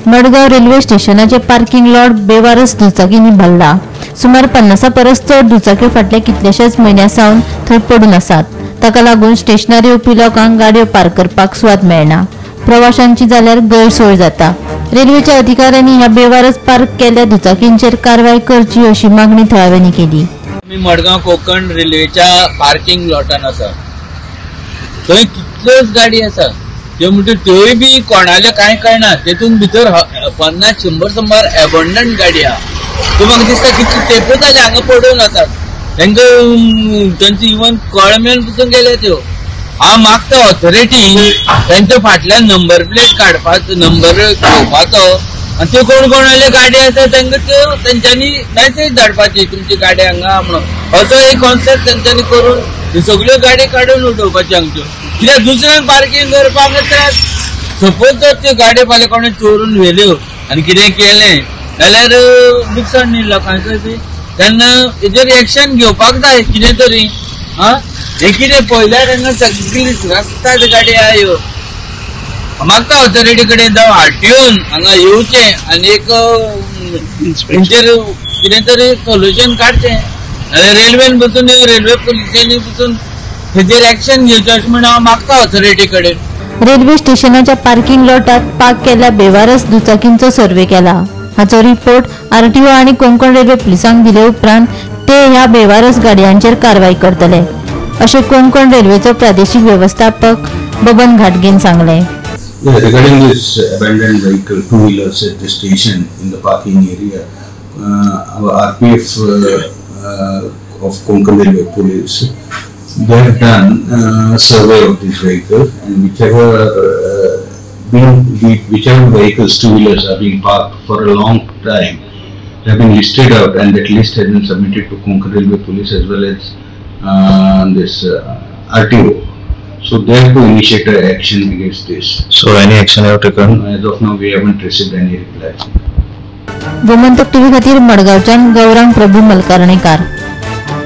Madgaon railway स्टेशनाचे parking lot बेवारस दुचाकींनी भरला। सुमार 50 परस चड दुचाकी फाटल्या कितल्याशाच म्हयन्यां सावन थंय पडून आसात। ताका लागून स्टेशनार येवपी लोकांक गाडयो पार्क करपाक सुवात मेळना। प्रवाशांची जाल्यार गैरसोय जाता। रेल्वेच्या अधिकाऱ्यांनी ह्या बेवारस पार्क केल्ल्या दुचाकींचेर कारवाय करची अशी मागणी थळाव्यांनी केली। मी मडगाव कोकण रेल्वेच्या पार्किंग लॉटान आसा। थंय कितल्योच गाडी आसा त्यो म्हणटा त्योय बी कोणाले कांय कळना। तेतून भितर 50-100 सुमार अबंडंट गाडी आहा। त्यो म्हाका दिसता कितले तेंपूच जाले हांगा पडून आसात। तांची इवन कळमेल पसून गेले त्यो। हांव मागता ऑथॉरिटी तांच्या फाटल्यान नंबर प्लेट काडपाचो, नंबर घेवपाचो आनी त्यो कोण कोणाले गाडी आसा तांकां त्यो तांच्यांनी मॅसेज धाडपाची तुमची गाडी हांगा म्हणून। असो एक कॉन्सेप्ट तांच्यांनी करून ह्यो सगळ्यो गाडी काडून उडोवपाच्यो हांगच्यो। कित्याक दुसऱ्यांक पार्किंग करपाक त्रास। सपोज जर त्यो गाडी फाल्यां कोणें चोरून व्हेल्यो आनी कितें केलें जाल्यार लुकसाण न्ही लोकांचो बी। तेन्ना हेजेर एक्शन घेवपाक जाय कितें तरी। हे कितें पयल्यार हांगा सगळी रस्त्यार गाडी आहा ह्यो। मागता ऑथॉरिटी कडेन जावं आरटीओन हांगा येवचें आनी एक हेंचेर कितें तरी सोल्युशन काडचें। रेल्वेन बसून रेल्वे पुलिसांनी बसून हेजेर एक्शन घेवचें अशें म्हण हांव मागता ऑथॉरिटी कडेन। रेल्वे स्टेशनाच्या पार्किंग लॉटात पार्क केल्ल्या बेवारस दुचाकींचो सर्वे केला। हाचो रिपोर्ट आरटीओ आणि कोंकण रेल्वे पुलिसांक दिले उपरांत ते ह्या बेवारस गाडयांचेर कारवाई करतले अशें कोंकण रेल्वेचो प्रादेशीक व्यवस्थापक बबन घाटगेन सांगले। Regarding this abandoned vehicle, two-wheelers at the station in the parking area, our RPF of Konkan Railway Police, they have done a survey of this vehicle, and whichever vehicles, two-wheelers, are being parked for a long time, they have been listed out, and that list has been submitted to Konkan Railway Police as well as this RTO. So they have to initiate an action against this. So any action have taken? As of now, we haven't received any reply. Gomantak TV खातीर मडगावच्यान गौरांग प्रभू मलकारणेकार।